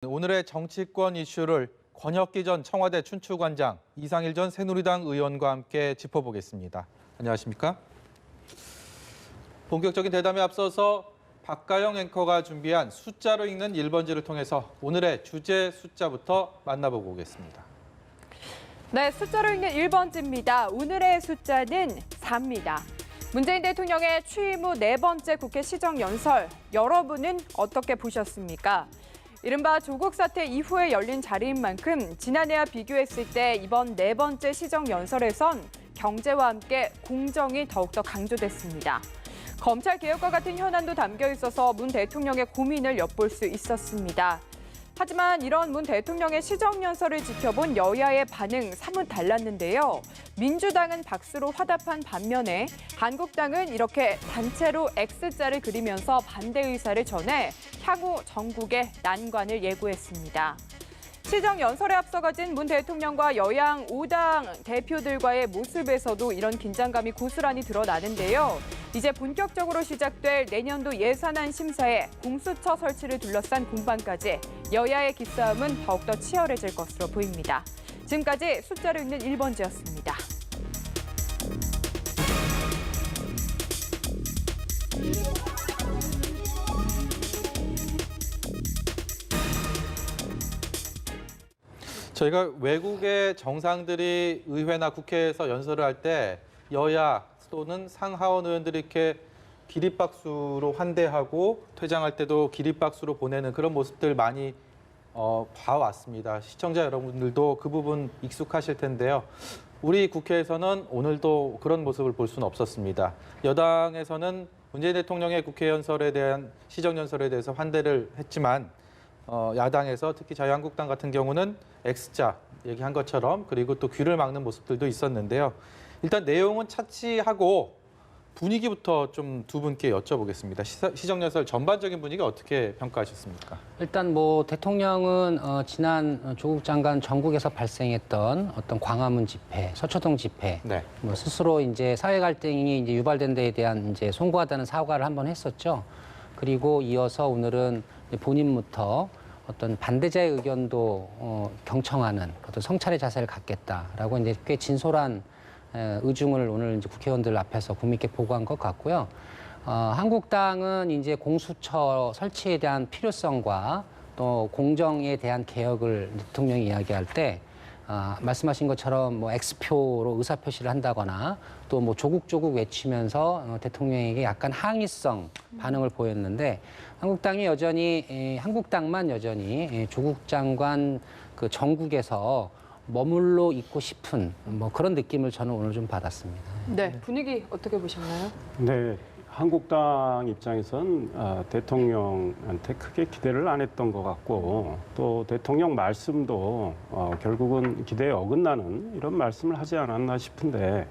오늘의 정치권 이슈를 권혁기 전 청와대 춘추관장, 이상일 전 새누리당 의원과 함께 짚어보겠습니다. 안녕하십니까? 본격적인 대담에 앞서서 박가영 앵커가 준비한 숫자로 읽는 1번지를 통해서 오늘의 주제 숫자부터 만나보고 오겠습니다. 네, 숫자로 읽는 1번지입니다. 오늘의 숫자는 4입니다. 문재인 대통령의 취임 후 4번째 국회 시정연설, 여러분은 어떻게 보셨습니까? 이른바 조국 사태 이후에 열린 자리인 만큼 지난해와 비교했을 때 이번 4번째 시정연설에선 경제와 함께 공정이 더욱더 강조됐습니다. 검찰 개혁과 같은 현안도 담겨 있어서 문 대통령의 고민을 엿볼 수 있었습니다. 하지만 이런 문 대통령의 시정연설을 지켜본 여야의 반응 사뭇 달랐는데요. 민주당은 박수로 화답한 반면에 한국당은 이렇게 단체로 X자를 그리면서 반대 의사를 전해 향후 전국의 난관을 예고했습니다. 시정연설에 앞서 가진 문 대통령과 여양 5당 대표들과의 모습에서도 이런 긴장감이 고스란히 드러나는데요. 이제 본격적으로 시작될 내년도 예산안 심사에 공수처 설치를 둘러싼 공방까지 여야의 기싸움은 더욱더 치열해질 것으로 보입니다. 지금까지 숫자를 읽는 1번지였습니다. 저희가 외국의 정상들이 의회나 국회에서 연설을 할 때 여야 또는 상하원 의원들이 이렇게 기립박수로 환대하고 퇴장할 때도 기립박수로 보내는 그런 모습들 많이 봐왔습니다. 시청자 여러분들도 그 부분 익숙하실 텐데요. 우리 국회에서는 오늘도 그런 모습을 볼 수는 없었습니다. 여당에서는 문재인 대통령의 국회 연설에 대한 시정연설에 대해서 환대를 했지만 야당에서 특히 자유한국당 같은 경우는 X자 얘기한 것처럼 그리고 또 귀를 막는 모습들도 있었는데요. 일단 내용은 차치하고 분위기부터 좀 두 분께 여쭤보겠습니다. 시정연설 전반적인 분위기 어떻게 평가하셨습니까? 일단 뭐 대통령은 지난 조국 장관 전국에서 발생했던 어떤 광화문 집회, 서초동 집회, 네. 뭐 스스로 이제 사회 갈등이 이제 유발된 데에 대한 이제 송구하다는 사과를 한번 했었죠. 그리고 이어서 오늘은 본인부터 어떤 반대자의 의견도 경청하는 어떤 성찰의 자세를 갖겠다라고 이제 꽤 진솔한 의중을 오늘 이제 국회의원들 앞에서 국민께 보고한 것 같고요. 한국당은 이제 공수처 설치에 대한 필요성과 또 공정에 대한 개혁을 대통령이 이야기할 때 말씀하신 것처럼 뭐 X표로 의사표시를 한다거나 또 뭐 조국 외치면서 대통령에게 약간 항의성 반응을 보였는데 한국당만 여전히 조국 장관 그 정국에서 머물러 있고 싶은 뭐 그런 느낌을 저는 오늘 좀 받았습니다. 네, 분위기 어떻게 보셨나요? 네, 한국당 입장에선 대통령한테 크게 기대를 안 했던 것 같고 또 대통령 말씀도 결국은 기대에 어긋나는 이런 말씀을 하지 않았나 싶은데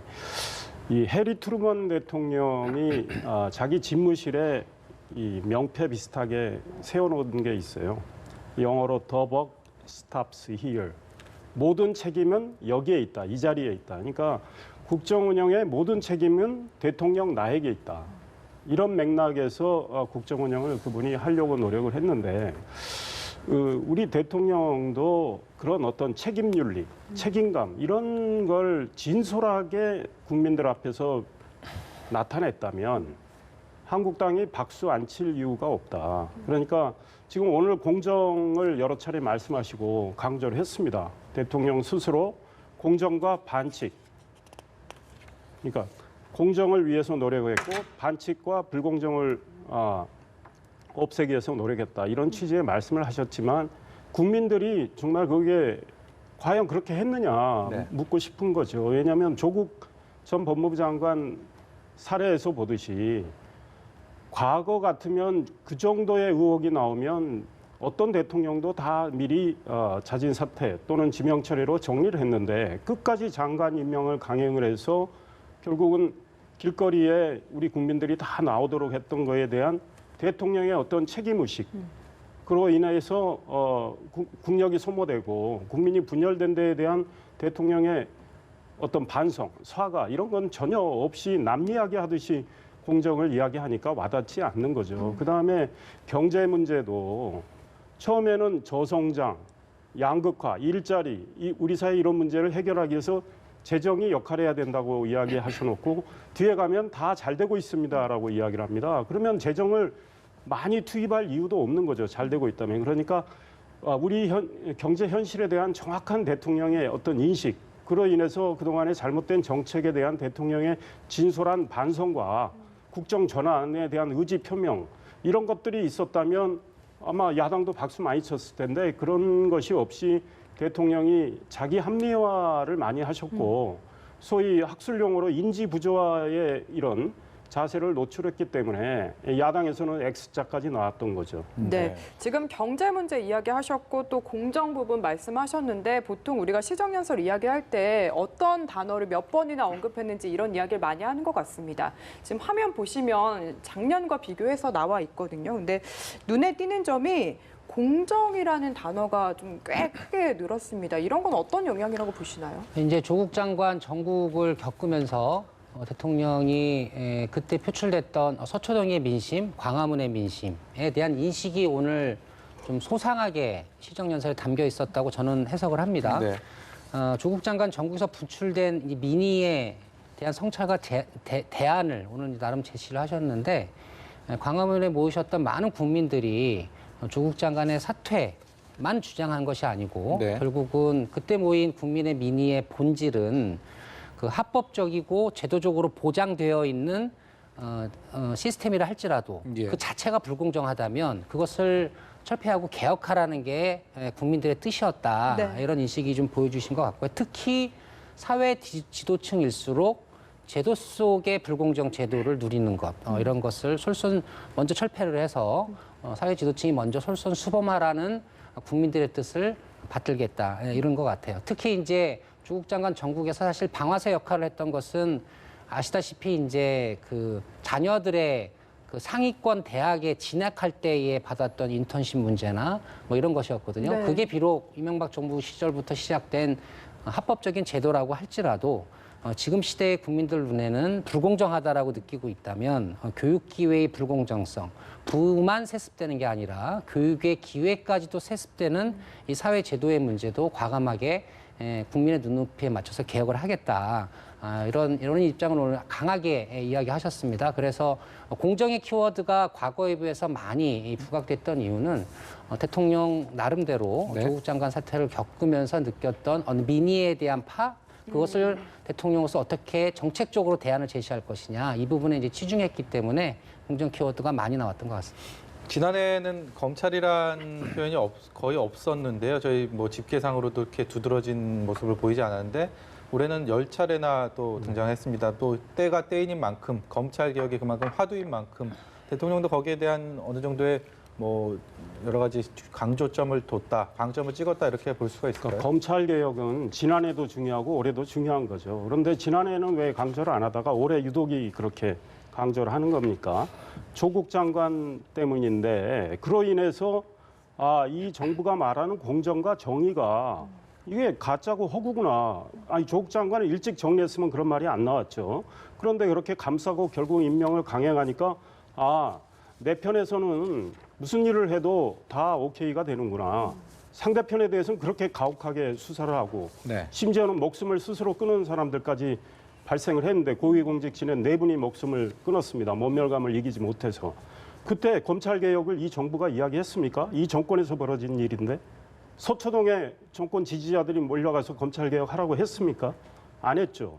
이 해리 트루먼 대통령이 자기 집무실에 이 명패 비슷하게 세워놓은 게 있어요. 영어로 The buck stops here. 모든 책임은 여기에 있다. 이 자리에 있다. 그러니까 국정 운영의 모든 책임은 대통령 나에게 있다. 이런 맥락에서 국정 운영을 그분이 하려고 노력을 했는데 우리 대통령도 그런 어떤 책임윤리, 책임감 이런 걸 진솔하게 국민들 앞에서 나타냈다면 한국당이 박수 안 칠 이유가 없다. 그러니까 지금 오늘 공정을 여러 차례 말씀하시고 강조를 했습니다. 대통령 스스로 공정과 반칙. 그러니까 공정을 위해서 노력을 했고 반칙과 불공정을 없애기 위해서 노력했다. 이런 취지의 말씀을 하셨지만 국민들이 정말 그게 과연 그렇게 했느냐 네. 묻고 싶은 거죠. 왜냐하면 조국 전 법무부 장관 사례에서 보듯이 과거 같으면 그 정도의 의혹이 나오면 어떤 대통령도 다 미리 자진 사퇴 또는 지명 처리로 정리를 했는데 끝까지 장관 임명을 강행을 해서 결국은 길거리에 우리 국민들이 다 나오도록 했던 거에 대한 대통령의 어떤 책임의식 그로 인해서 국력이 소모되고 국민이 분열된 데에 대한 대통령의 어떤 반성, 사과 이런 건 전혀 없이 남이야기 하듯이 공정을 이야기하니까 와닿지 않는 거죠. 그다음에 경제 문제도 처음에는 저성장, 양극화, 일자리, 우리 사회 이런 문제를 해결하기 위해서 재정이 역할해야 된다고 이야기하셔놓고 뒤에 가면 다 잘 되고 있습니다라고 이야기를 합니다. 그러면 재정을 많이 투입할 이유도 없는 거죠. 잘 되고 있다면. 그러니까 우리 경제 현실에 대한 정확한 대통령의 어떤 인식, 그로 인해서 그동안의 잘못된 정책에 대한 대통령의 진솔한 반성과 국정 전환에 대한 의지 표명, 이런 것들이 있었다면 아마 야당도 박수 많이 쳤을 텐데 그런 것이 없이 대통령이 자기 합리화를 많이 하셨고 소위 학술용어로 인지 부조화의 이런 자세를 노출했기 때문에 야당에서는 X자까지 나왔던 거죠. 네, 지금 경제 문제 이야기하셨고 또 공정 부분 말씀하셨는데 보통 우리가 시정연설 이야기할 때 어떤 단어를 몇 번이나 언급했는지 이런 이야기를 많이 하는 것 같습니다. 지금 화면 보시면 작년과 비교해서 나와 있거든요. 근데 눈에 띄는 점이 공정이라는 단어가 좀 꽤 크게 늘었습니다. 이런 건 어떤 영향이라고 보시나요? 이제 조국 장관 정국을 겪으면서 대통령이 그때 표출됐던 서초동의 민심, 광화문의 민심에 대한 인식이 오늘 좀 소상하게 시정연설에 담겨 있었다고 저는 해석을 합니다. 네. 조국 장관 정국에서 분출된 이 민의에 대한 성찰과 대안을 오늘 나름 제시를 하셨는데 광화문에 모이셨던 많은 국민들이 조국 장관의 사퇴만 주장한 것이 아니고 네. 결국은 그때 모인 국민의 민의의 본질은 그 합법적이고 제도적으로 보장되어 있는 시스템이라 할지라도 예. 그 자체가 불공정하다면 그것을 철폐하고 개혁하라는 게 국민들의 뜻이었다. 네. 이런 인식이 좀 보여주신 것 같고요. 특히 사회 지도층일수록 제도 속의 불공정 제도를 누리는 것 이런 것을 솔선 먼저 철폐를 해서 사회 지도층이 먼저 솔선수범하라는 국민들의 뜻을 받들겠다 이런 것 같아요. 특히 이제 조국 장관 정국에서 사실 방아쇠 역할을 했던 것은 아시다시피 이제 그 자녀들의 그 상위권 대학에 진학할 때에 받았던 인턴십 문제나 뭐 이런 것이었거든요. 네. 그게 비록 이명박 정부 시절부터 시작된 합법적인 제도라고 할지라도 지금 시대의 국민들 눈에는 불공정하다라고 느끼고 있다면 교육 기회의 불공정성, 부만 세습되는 게 아니라 교육의 기회까지도 세습되는 이 사회 제도의 문제도 과감하게 국민의 눈높이에 맞춰서 개혁을 하겠다. 이런 입장을 오늘 강하게 이야기하셨습니다. 그래서 공정의 키워드가 과거에 비해서 많이 부각됐던 이유는 대통령 나름대로 네. 조국 장관 사태를 겪으면서 느꼈던 민의에 대한 그것을 대통령으로서 어떻게 정책적으로 대안을 제시할 것이냐 이 부분에 이제 치중했기 때문에 공정 키워드가 많이 나왔던 것 같습니다. 지난해에는 검찰이란 표현이 거의 없었는데요. 저희 뭐 집계상으로도 이렇게 두드러진 모습을 보이지 않았는데 올해는 10차례나 또 등장했습니다. 또 때가 때인 만큼 검찰 개혁이 그만큼 화두인 만큼 대통령도 거기에 대한 어느 정도의 뭐 여러 가지 강조점을 뒀다, 방점을 찍었다 이렇게 볼 수가 있을까요? 그러니까 검찰 개혁은 지난해도 중요하고 올해도 중요한 거죠. 그런데 지난해는 왜 강조를 안 하다가 올해 유독이 그렇게 강조를 하는 겁니까? 조국 장관 때문인데 그로 인해서 이 정부가 말하는 공정과 정의가 이게 가짜고 허구구나. 아니 조국 장관을 일찍 정리했으면 그런 말이 안 나왔죠. 그런데 그렇게 감싸고 결국 임명을 강행하니까 내 편에서는 무슨 일을 해도 다 오케이가 되는구나. 상대편에 대해서는 그렇게 가혹하게 수사를 하고 네. 심지어는 목숨을 스스로 끊은 사람들까지 발생을 했는데 고위공직진의 4분이 목숨을 끊었습니다. 모멸감을 이기지 못해서. 그때 검찰개혁을 이 정부가 이야기했습니까? 이 정권에서 벌어진 일인데. 서초동에 정권 지지자들이 몰려가서 검찰개혁하라고 했습니까? 안 했죠.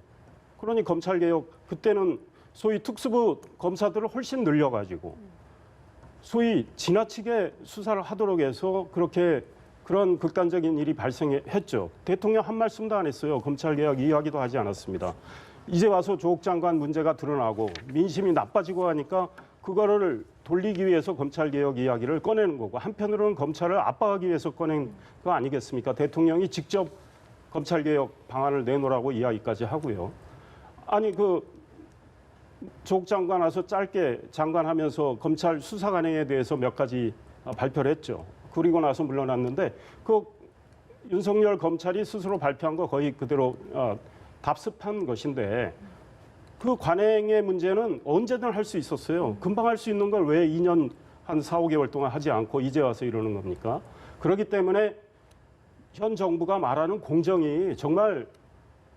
그러니 검찰개혁 그때는 소위 특수부 검사들을 훨씬 늘려가지고 소위 지나치게 수사를 하도록 해서 그런 극단적인 일이 발생했죠. 대통령 한 말씀도 안 했어요. 검찰개혁 이야기도 하지 않았습니다. 이제 와서 조국 장관 문제가 드러나고 민심이 나빠지고 하니까 그거를 돌리기 위해서 검찰개혁 이야기를 꺼내는 거고 한편으로는 검찰을 압박하기 위해서 꺼낸 거 아니겠습니까? 대통령이 직접 검찰개혁 방안을 내놓으라고 이야기까지 하고요. 아니 조국 장관 와서 짧게 장관하면서 검찰 수사 관행에 대해서 몇 가지 발표를 했죠. 그리고 나서 물러났는데 윤석열 검찰이 스스로 발표한 거 거의 그대로 답습한 것인데 그 관행의 문제는 언제든 할 수 있었어요. 금방 할 수 있는 걸 왜 2년 한 4, 5개월 동안 하지 않고 이제 와서 이러는 겁니까? 그렇기 때문에 현 정부가 말하는 공정이 정말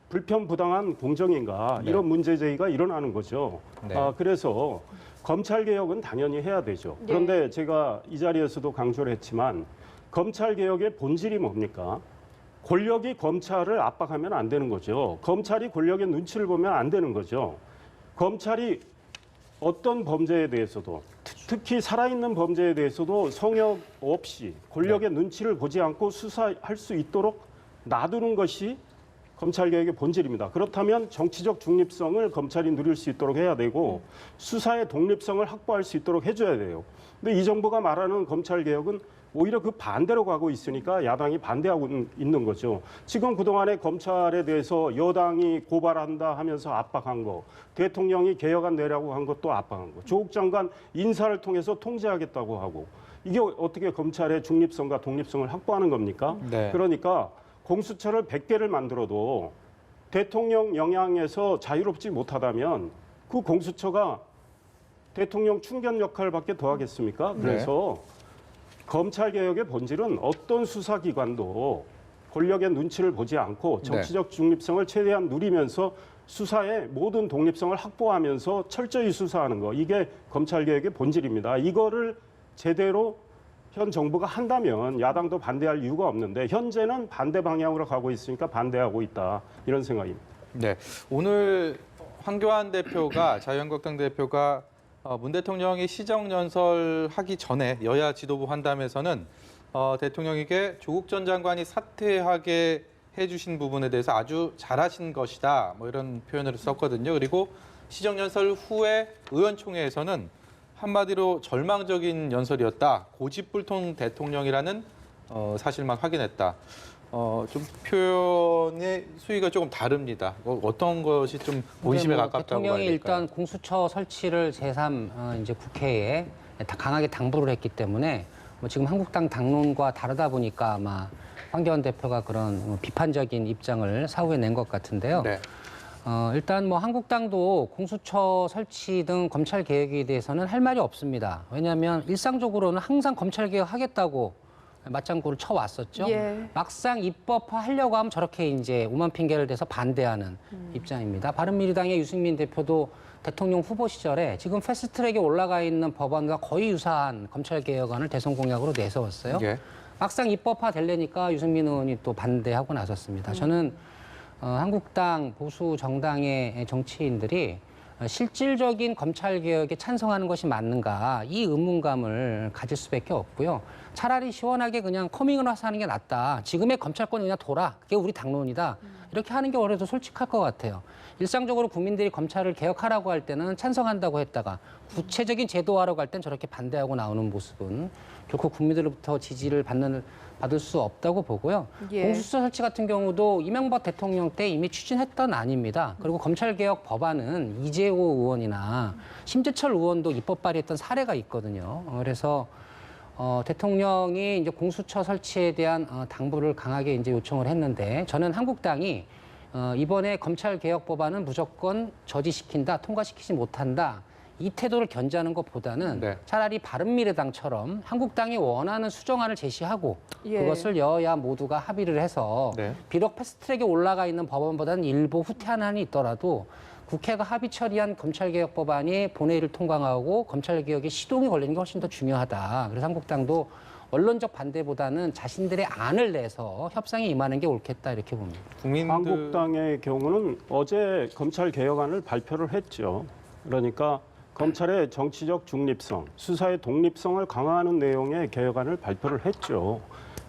불편부당한 공정인가 네. 이런 문제 제기가 일어나는 거죠. 네. 그래서 검찰개혁은 당연히 해야 되죠. 네. 그런데 제가 이 자리에서도 강조를 했지만 검찰개혁의 본질이 뭡니까? 권력이 검찰을 압박하면 안 되는 거죠. 검찰이 권력의 눈치를 보면 안 되는 거죠. 검찰이 어떤 범죄에 대해서도 특히 살아있는 범죄에 대해서도 성역 없이 권력의 눈치를 보지 않고 수사할 수 있도록 놔두는 것이 검찰개혁의 본질입니다. 그렇다면 정치적 중립성을 검찰이 누릴 수 있도록 해야 되고 수사의 독립성을 확보할 수 있도록 해줘야 돼요. 근데 이 정부가 말하는 검찰개혁은 오히려 그 반대로 가고 있으니까 야당이 반대하고 있는 거죠. 지금 그동안에 검찰에 대해서 여당이 고발한다 하면서 압박한 거, 대통령이 개혁안 내라고 한 것도 압박한 거, 조국 장관 인사를 통해서 통제하겠다고 하고 이게 어떻게 검찰의 중립성과 독립성을 확보하는 겁니까? 네. 그러니까 공수처를 100개를 만들어도 대통령 영향에서 자유롭지 못하다면 그 공수처가 대통령 충견 역할밖에 더 하겠습니까? 그래서 검찰개혁의 본질은 어떤 수사기관도 권력의 눈치를 보지 않고 정치적 중립성을 최대한 누리면서 수사의 모든 독립성을 확보하면서 철저히 수사하는 거. 이게 검찰개혁의 본질입니다. 이거를 제대로 현 정부가 한다면 야당도 반대할 이유가 없는데 현재는 반대 방향으로 가고 있으니까 반대하고 있다. 이런 생각입니다. 네, 오늘 황교안 대표가 자유한국당 대표가 문 대통령이 시정연설하기 전에 여야 지도부 환담에서는 대통령에게 조국 전 장관이 사퇴하게 해주신 부분에 대해서 아주 잘하신 것이다. 뭐 이런 표현을 썼거든요. 그리고 시정연설 후에 의원총회에서는 한마디로 절망적인 연설이었다. 고집불통 대통령이라는 사실만 확인했다. 좀 표현의 수위가 조금 다릅니다. 어떤 것이 좀 본심에 가깝다고 봐야 대통령이 될까요? 일단 공수처 설치를 제3 이제 국회에 강하게 당부를 했기 때문에 뭐 지금 한국당 당론과 다르다 보니까 아마 황교안 대표가 그런 비판적인 입장을 사후에 낸 것 같은데요. 네. 일단 뭐 한국당도 공수처 설치 등 검찰 개혁에 대해서는 할 말이 없습니다. 왜냐하면 일상적으로는 항상 검찰 개혁 하겠다고 맞장구를 쳐왔었죠. 예. 막상 입법화 하려고 하면 저렇게 이제 오만 핑계를 대서 반대하는 입장입니다. 바른미래당의 유승민 대표도 대통령 후보 시절에 지금 패스트트랙에 올라가 있는 법안과 거의 유사한 검찰 개혁안을 대선 공약으로 내세웠어요. 예. 막상 입법화 되려니까 유승민 의원이 또 반대하고 나섰습니다. 저는 한국당 보수 정당의 정치인들이 실질적인 검찰 개혁에 찬성하는 것이 맞는가 이 의문감을 가질 수밖에 없고요. 차라리 시원하게 그냥 커밍아웃 하는 게 낫다. 지금의 검찰권이 그냥 둬라. 그게 우리 당론이다. 이렇게 하는 게 오히려 솔직할 것 같아요. 일상적으로 국민들이 검찰을 개혁하라고 할 때는 찬성한다고 했다가 구체적인 제도화라고 할 땐 저렇게 반대하고 나오는 모습은 결코 국민들로부터 지지를 받을 수 없다고 보고요. 예. 공수처 설치 같은 경우도 이명박 대통령 때 이미 추진했던 안입니다. 그리고 검찰개혁 법안은 이재호 의원이나 심재철 의원도 입법 발의했던 사례가 있거든요. 그래서 대통령이 이제 공수처 설치에 대한 당부를 강하게 이제 요청을 했는데 저는 한국당이 이번에 검찰개혁 법안은 무조건 저지시킨다, 통과시키지 못한다. 이 태도를 견제하는 것보다는 네. 차라리 바른미래당처럼 한국당이 원하는 수정안을 제시하고 예. 그것을 여야 모두가 합의를 해서 네. 비록 패스트트랙에 올라가 있는 법안보다는 일부 후퇴한 안이 있더라도 국회가 합의 처리한 검찰개혁 법안이 본회의를 통과하고 검찰개혁의 시동이 걸리는 게 훨씬 더 중요하다. 그래서 한국당도 언론적 반대보다는 자신들의 안을 내서 협상에 임하는 게 옳겠다 이렇게 봅니다. 한국당의 경우는 어제 검찰개혁안을 발표를 했죠. 그러니까 검찰의 정치적 중립성, 수사의 독립성을 강화하는 내용의 개혁안을 발표를 했죠.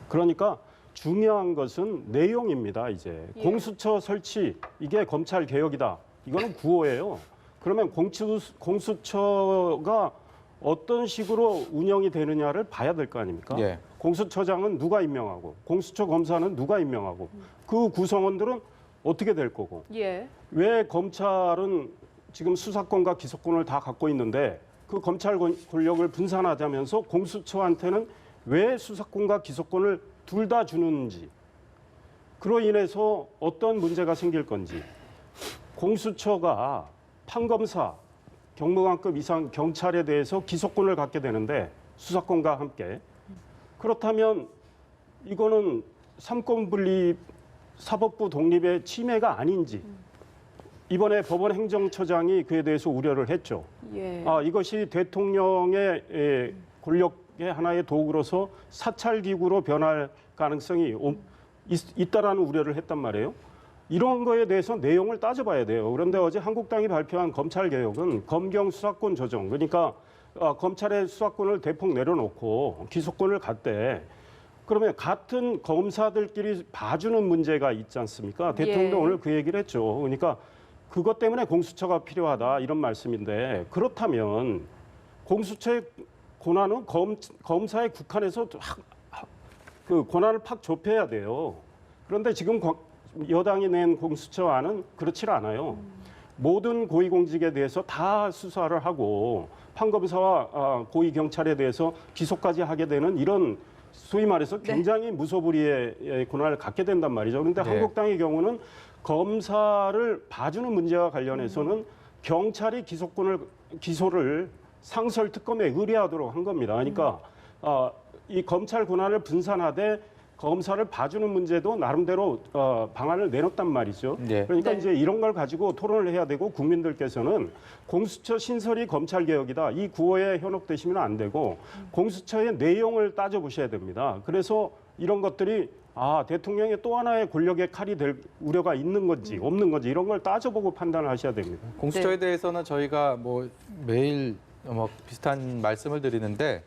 그러니까 중요한 것은 내용입니다, 이제. 예. 공수처 설치, 이게 검찰 개혁이다. 이거는 구호예요. 그러면 공수처가 어떤 식으로 운영이 되느냐를 봐야 될 거 아닙니까? 예. 공수처장은 누가 임명하고, 공수처 검사는 누가 임명하고, 그 구성원들은 어떻게 될 거고, 예. 왜 검찰은 지금 수사권과 기소권을 다 갖고 있는데 그 검찰 권력을 분산하자면서 공수처한테는 왜 수사권과 기소권을 둘 다 주는지, 그로 인해서 어떤 문제가 생길 건지, 공수처가 판검사, 경무관급 이상 경찰에 대해서 기소권을 갖게 되는데 수사권과 함께. 그렇다면 이거는 삼권 분립, 사법부 독립의 침해가 아닌지 이번에 법원 행정처장이 그에 대해서 우려를 했죠. 예. 이것이 대통령의 권력의 하나의 도구로서 사찰 기구로 변할 가능성이 있다라는 우려를 했단 말이에요. 이런 거에 대해서 내용을 따져봐야 돼요. 그런데 어제 한국당이 발표한 검찰개혁은 검경 수사권 조정, 그러니까 검찰의 수사권을 대폭 내려놓고 기소권을 갖되 그러면 같은 검사들끼리 봐주는 문제가 있지 않습니까? 대통령 오늘 그 얘기를 했죠. 그러니까 그것 때문에 공수처가 필요하다 이런 말씀인데 그렇다면 공수처의 권한은 검사에 국한해서 그 권한을 팍 좁혀야 돼요. 그런데 지금 여당이 낸 공수처안은 그렇지 않아요. 모든 고위공직에 대해서 다 수사를 하고 판검사와 고위경찰에 대해서 기소까지 하게 되는 이런 소위 말해서 굉장히 무소불위의 권한을 갖게 된단 말이죠. 그런데 한국당의 경우는 검사를 봐주는 문제와 관련해서는 경찰이 기소를 상설특검에 의뢰하도록 한 겁니다. 그러니까 이 검찰 권한을 분산하되 검사를 봐주는 문제도 나름대로 방안을 내놓단 말이죠. 그러니까 이제 이런 걸 가지고 토론을 해야 되고 국민들께서는 공수처 신설이 검찰개혁이다. 이 구호에 현혹되시면 안 되고 공수처의 내용을 따져보셔야 됩니다. 그래서 이런 것들이 대통령의 또 하나의 권력의 칼이 될 우려가 있는 건지 없는 건지 이런 걸 따져보고 판단을 하셔야 됩니다. 공수처에 대해서는 저희가 매일 비슷한 말씀을 드리는데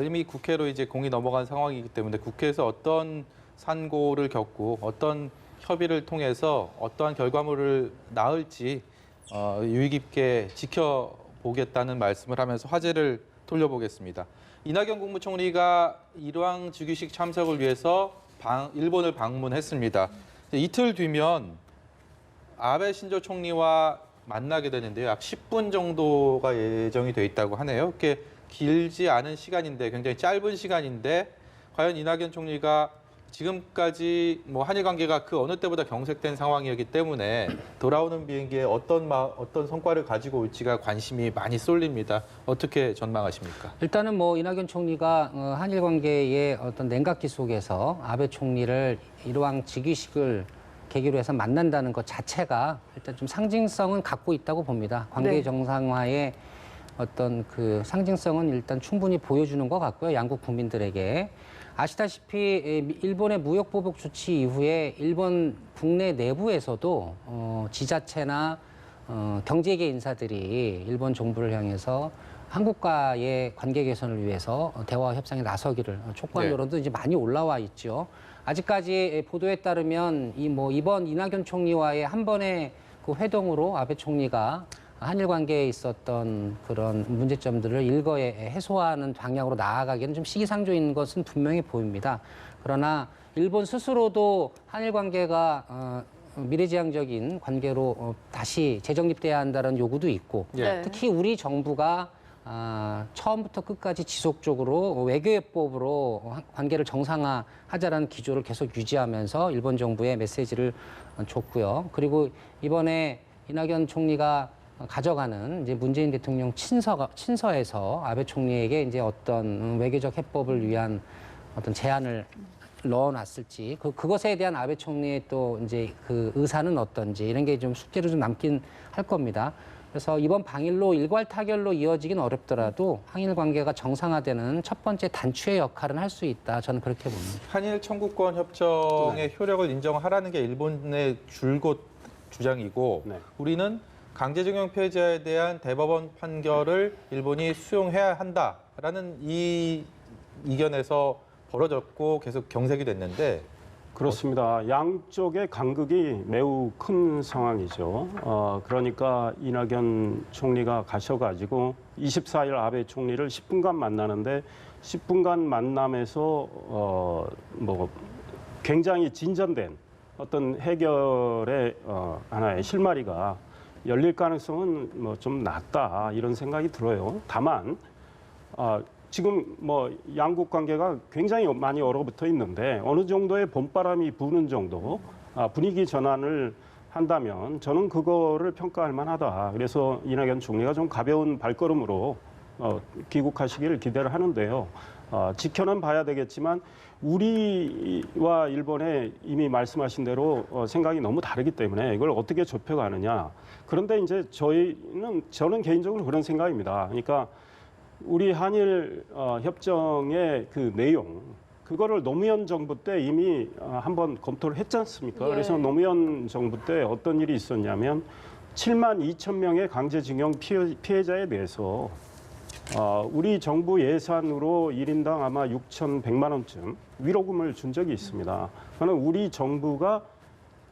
이미 국회로 이제 공이 넘어간 상황이기 때문에 국회에서 어떤 산고를 겪고 어떤 협의를 통해서 어떠한 결과물을 낳을지 유의 깊게 지켜보겠다는 말씀을 하면서 화제를 돌려보겠습니다. 이낙연 국무총리가 일왕 즉위식 참석을 위해서 일본을 방문했습니다. 이틀 뒤면 아베 신조 총리와 만나게 되는데요. 약 10분 정도가 예정이 돼 있다고 하네요. 이렇게 길지 않은 시간인데 굉장히 짧은 시간인데 과연 이낙연 총리가 지금까지 한일 관계가 그 어느 때보다 경색된 상황이었기 때문에 돌아오는 비행기에 어떤 성과를 가지고 올지가 관심이 많이 쏠립니다. 어떻게 전망하십니까? 일단은 이낙연 총리가 한일 관계의 어떤 냉각기 속에서 아베 총리를 일왕 즉위식을 계기로 해서 만난다는 것 자체가 일단 좀 상징성은 갖고 있다고 봅니다. 관계 정상화의 어떤 그 상징성은 일단 충분히 보여주는 것 같고요. 양국 국민들에게. 아시다시피 일본의 무역 보복 조치 이후에 일본 국내 내부에서도 지자체나 경제계 인사들이 일본 정부를 향해서 한국과의 관계 개선을 위해서 대화 협상에 나서기를 촉구한 여론도 이제 많이 올라와 있죠. 아직까지 보도에 따르면 이번 이낙연 총리와의 한 번의 그 회동으로 아베 총리가 한일 관계에 있었던 그런 문제점들을 일거에 해소하는 방향으로 나아가기에는 좀 시기상조인 것은 분명히 보입니다. 그러나 일본 스스로도 한일 관계가 미래지향적인 관계로 다시 재정립돼야 한다는 요구도 있고 특히 우리 정부가 처음부터 끝까지 지속적으로 외교해법으로 관계를 정상화하자라는 기조를 계속 유지하면서 일본 정부에 메시지를 줬고요. 그리고 이번에 이낙연 총리가 가져가는 이제 문재인 대통령 친서에서 아베 총리에게 이제 어떤 외교적 해법을 위한 어떤 제안을 넣어놨을지 그것에 대한 아베 총리의 또 이제 그 의사는 어떤지 이런 게 좀 숙제로 좀 남긴 할 겁니다. 그래서 이번 방일로 일괄 타결로 이어지긴 어렵더라도 한일 관계가 정상화되는 첫 번째 단추의 역할은 할 수 있다. 저는 그렇게 봅니다. 한일 청구권 협정의 효력을 인정하라는 게 일본의 줄곧 주장이고 우리는 강제징용 피해자에 대한 대법원 판결을 일본이 수용해야 한다라는 이 이견에서 벌어졌고 계속 경색이 됐는데 그렇습니다. 양쪽의 간극이 매우 큰 상황이죠. 그러니까 이낙연 총리가 가셔가지고 24일 아베 총리를 10분간 만나는데 10분간 만남에서 굉장히 진전된 어떤 해결의 하나의 실마리가 열릴 가능성은 좀 낮다 이런 생각이 들어요. 다만 지금 양국 관계가 굉장히 많이 얼어붙어 있는데 어느 정도의 봄바람이 부는 정도 분위기 전환을 한다면 저는 그거를 평가할 만하다. 그래서 이낙연 총리가 좀 가벼운 발걸음으로 귀국하시길 기대를 하는데요. 지켜는 봐야 되겠지만 우리와 일본의 이미 말씀하신 대로 생각이 너무 다르기 때문에 이걸 어떻게 좁혀가느냐. 그런데 이제 저는 개인적으로 그런 생각입니다. 그러니까 우리 한일 협정의 그 내용, 그거를 노무현 정부 때 이미 한번 검토를 했지 않습니까? 예. 그래서 노무현 정부 때 어떤 일이 있었냐면 7만 2천 명의 강제징용 피해자에 대해서 우리 정부 예산으로 1인당 아마 6,100만 원쯤 위로금을 준 적이 있습니다. 그거는 우리 정부가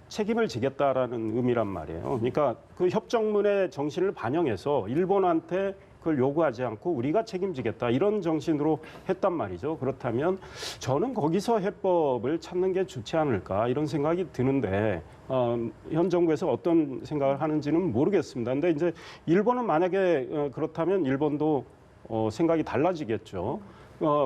책임을 지겠다라는 의미란 말이에요. 그러니까 그 협정문의 정신을 반영해서 일본한테 그걸 요구하지 않고 우리가 책임지겠다 이런 정신으로 했단 말이죠. 그렇다면 저는 거기서 해법을 찾는 게 좋지 않을까 이런 생각이 드는데 현 정부에서 어떤 생각을 하는지는 모르겠습니다. 근데 이제 일본은 만약에 그렇다면 일본도 생각이 달라지겠죠.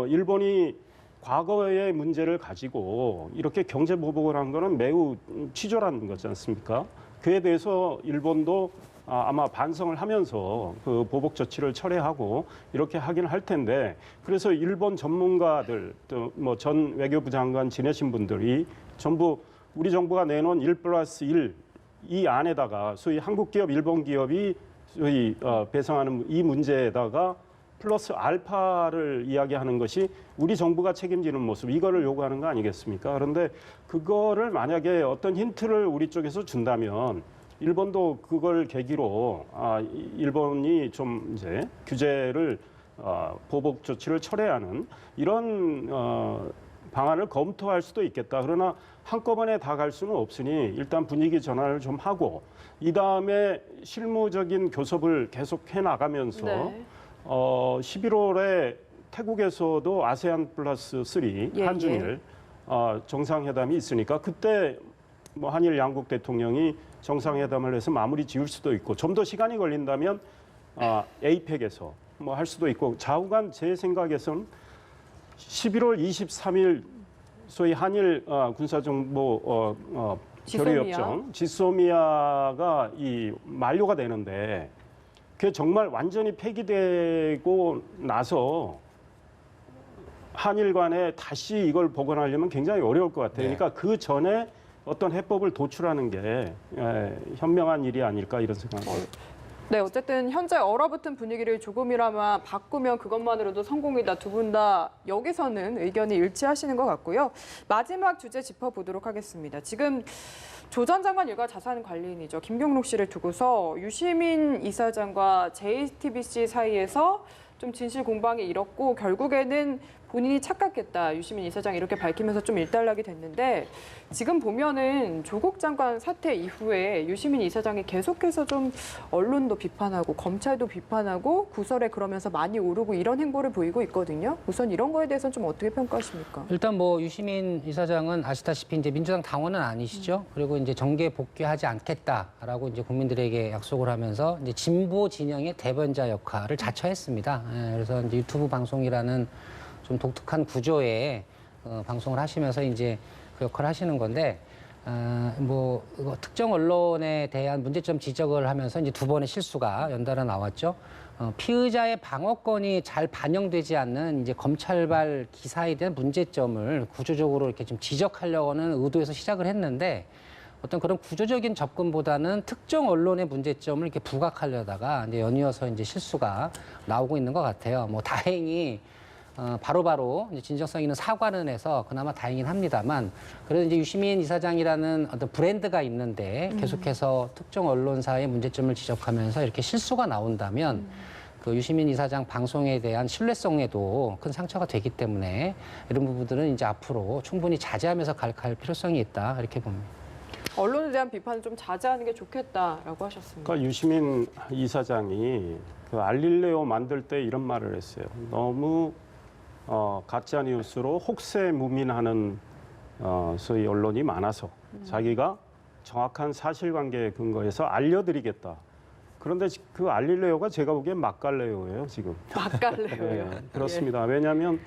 일본이 과거의 문제를 가지고 이렇게 경제 보복을 한 거는 매우 치졸한 거지 않습니까? 그에 대해서 일본도 아마 반성을 하면서 그 보복 조치를 철회하고 이렇게 하긴 할 텐데 그래서 일본 전문가들 또 뭐 전 외교부 장관 지내신 분들이 전부 우리 정부가 내놓은 1+1 이 안에다가 소위 한국 기업, 일본 기업이 소위 배상하는 이 문제에다가 플러스 알파를 이야기하는 것이 우리 정부가 책임지는 모습 이거를 요구하는 거 아니겠습니까? 그런데 그거를 만약에 어떤 힌트를 우리 쪽에서 준다면 일본도 그걸 계기로 일본이 좀 이제 규제를 보복 조치를 철회하는 이런 방안을 검토할 수도 있겠다. 그러나 한꺼번에 다 갈 수는 없으니 일단 분위기 전환을 좀 하고 이 다음에 실무적인 교섭을 계속 해 나가면서 네. 11월에 태국에서도 아세안 플러스 3 예, 한중일 정상회담이 있으니까 그때 뭐 한일 양국 대통령이 정상회담을 해서 마무리 지을 수도 있고 좀 더 시간이 걸린다면 에이펙에서 뭐 할 수도 있고 좌우간 제 생각에서는 11월 23일 소위 한일 군사정보 교류협정 지소미아가 이 만료가 되는데 그게 정말 완전히 폐기되고 나서 한일 간에 다시 이걸 복원하려면 굉장히 어려울 것 같아요. 네. 그러니까 그 전에 어떤 해법을 도출하는 게 현명한 일이 아닐까 이런 생각을. 네, 어쨌든 현재 얼어붙은 분위기를 조금이나마 바꾸면 그것만으로도 성공이다. 두 분 다 여기서는 의견이 일치하시는 것 같고요. 마지막 주제 짚어보도록 하겠습니다. 지금 조 전 장관 일가 자산 관리인이죠. 김경록 씨를 두고서 유시민 이사장과 JTBC 사이에서 좀 진실 공방이 일었고 결국에는 본인이 착각했다. 유시민 이사장이 이렇게 밝히면서 좀 일단락이 됐는데 지금 보면은 조국 장관 사태 이후에 유시민 이사장이 계속해서 좀 언론도 비판하고 검찰도 비판하고 구설에 그러면서 많이 오르고 이런 행보를 보이고 있거든요. 우선 이런 거에 대해서는 좀 어떻게 평가하십니까? 일단 뭐 유시민 이사장은 아시다시피 이제 민주당 당원은 아니시죠. 그리고 이제 정계 복귀하지 않겠다라고 이제 국민들에게 약속을 하면서 이제 진보 진영의 대변자 역할을 자처했습니다. 그래서 이제 유튜브 방송이라는 좀 독특한 구조의 방송을 하시면서 이제 그 역할을 하시는 건데 뭐 특정 언론에 대한 문제점 지적을 하면서 이제 두 번의 실수가 연달아 나왔죠. 피의자의 방어권이 잘 반영되지 않는 이제 검찰발 기사에 대한 문제점을 구조적으로 이렇게 좀 지적하려는 의도에서 시작을 했는데 어떤 그런 구조적인 접근보다는 특정 언론의 문제점을 이렇게 부각하려다가 이제 연이어서 이제 실수가 나오고 있는 것 같아요. 뭐 다행히 바로바로 이제 진정성 있는 사과는 해서 그나마 다행이긴 합니다만 그래도 이제 유시민 이사장이라는 어떤 브랜드가 있는데 계속해서 특정 언론사의 문제점을 지적하면서 이렇게 실수가 나온다면 그 유시민 이사장 방송에 대한 신뢰성에도 큰 상처가 되기 때문에 이런 부분들은 이제 앞으로 충분히 자제하면서 갈 필요성이 있다 이렇게 봅니다. 언론에 대한 비판을 좀 자제하는 게 좋겠다라고 하셨습니다. 그러니까 유시민 이사장이 그 알릴레오 만들 때 이런 말을 했어요. 너무 가짜 뉴스로 혹세무민하는 소위 언론이 많아서 자기가 정확한 사실관계에 근거해서 알려드리겠다. 그런데 그 알릴레오가 제가 보기엔 막갈레오예요 지금. 막갈래요. 네, 그렇습니다. 왜냐하면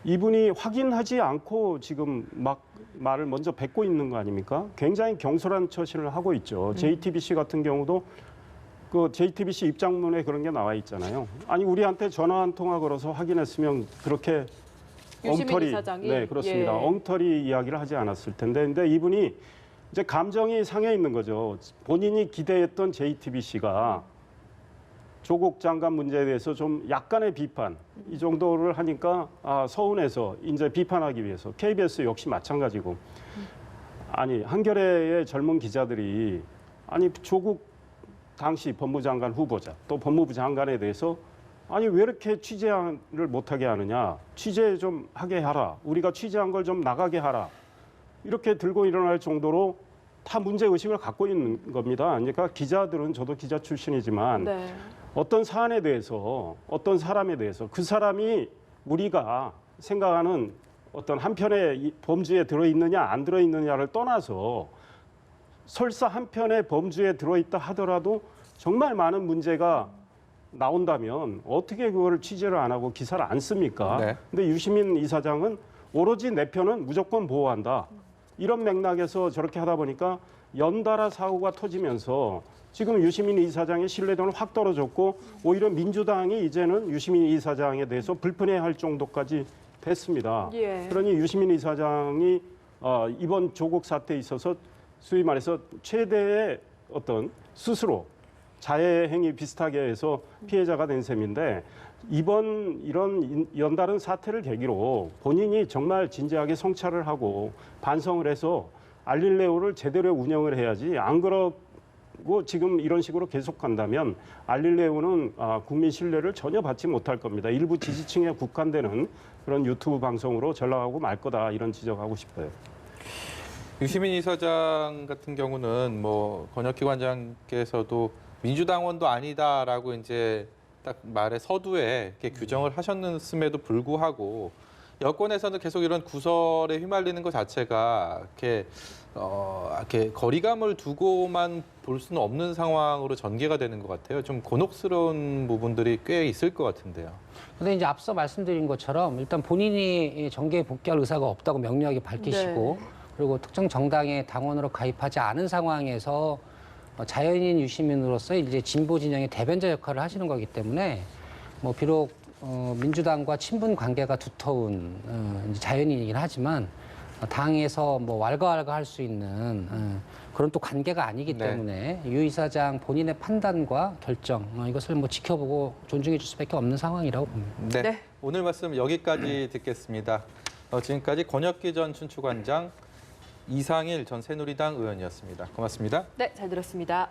이분이 확인하지 않고 지금 막 말을 먼저 뱉고 있는 거 아닙니까? 굉장히 경솔한 처신을 하고 있죠. JTBC 같은 경우도 그 JTBC 입장문에 그런 게 나와 있잖아요. 아니 우리한테 전화 한 통화 걸어서 확인했으면 그렇게 유시민 엉터리, 이사장이? 네 그렇습니다. 예. 엉터리 이야기를 하지 않았을 텐데, 근데 이분이 이제 감정이 상해 있는 거죠. 본인이 기대했던 JTBC가 조국 장관 문제에 대해서 좀 약간의 비판 이 정도를 하니까 서운해서 이제 비판하기 위해서 KBS 역시 마찬가지고 아니 한겨레의 젊은 기자들이 아니 조국 당시 법무장관 후보자 또 법무부 장관에 대해서 아니 왜 이렇게 취재를 못하게 하느냐, 취재 좀 하게 하라, 우리가 취재한 걸 좀 나가게 하라, 이렇게 들고 일어날 정도로 다 문제의식을 갖고 있는 겁니다. 그러니까 기자들은, 저도 기자 출신이지만 네. 어떤 사안에 대해서 어떤 사람에 대해서 그 사람이 우리가 생각하는 어떤 한편의 범주에 들어있느냐 안 들어있느냐를 떠나서 설사 한편의 범주에 들어있다 하더라도 정말 많은 문제가 나온다면 어떻게 그거를 취재를 안 하고 기사를 안 씁니까? 네. 근데 유시민 이사장은 오로지 내 편은 무조건 보호한다. 이런 맥락에서 저렇게 하다 보니까 연달아 사고가 터지면서 지금 유시민 이사장의 신뢰도는 확 떨어졌고 오히려 민주당이 이제는 유시민 이사장에 대해서 불편해할 정도까지 됐습니다. 예. 그러니 유시민 이사장이 이번 조국 사태에 있어서 소위 말해서 최대의 어떤 스스로 자해 행위 비슷하게 해서 피해자가 된 셈인데, 이번 이런 연달은 사태를 계기로 본인이 정말 진지하게 성찰을 하고 반성을 해서 알릴레오를 제대로 운영을 해야지, 안 그러고 지금 이런 식으로 계속 간다면 알릴레오는 국민 신뢰를 전혀 받지 못할 겁니다. 일부 지지층에 국한되는 그런 유튜브 방송으로 전락하고 말 거다, 이런 지적하고 싶어요. 유시민 이사장 같은 경우는 뭐 권혁기관장께서도 민주당원도 아니다라고 이제 딱 말의 서두에 이렇게 규정을 하셨음에도 불구하고 여권에서는 계속 이런 구설에 휘말리는 것 자체가 이렇게 거리감을 두고만 볼 수는 없는 상황으로 전개가 되는 것 같아요. 좀 곤혹스러운 부분들이 꽤 있을 것 같은데요. 근데 이제 앞서 말씀드린 것처럼 일단 본인이 정계에 복귀할 의사가 없다고 명료하게 밝히시고 그리고 특정 정당의 당원으로 가입하지 않은 상황에서 자연인 유시민으로서 이제 진보 진영의 대변자 역할을 하시는 거기 때문에 뭐 비록 민주당과 친분 관계가 두터운 이제 자연인이긴 하지만 당에서 뭐 왈가왈가 할 수 있는 그런 또 관계가 아니기 네. 때문에 유 이사장 본인의 판단과 결정 이것을 뭐 지켜보고 존중해 줄 수밖에 없는 상황이라고 봅니다. 네. 네. 오늘 말씀 여기까지 듣겠습니다. 지금까지 권혁기 전 춘추관장, 이상일 전 새누리당 의원이었습니다. 고맙습니다. 네, 잘 들었습니다.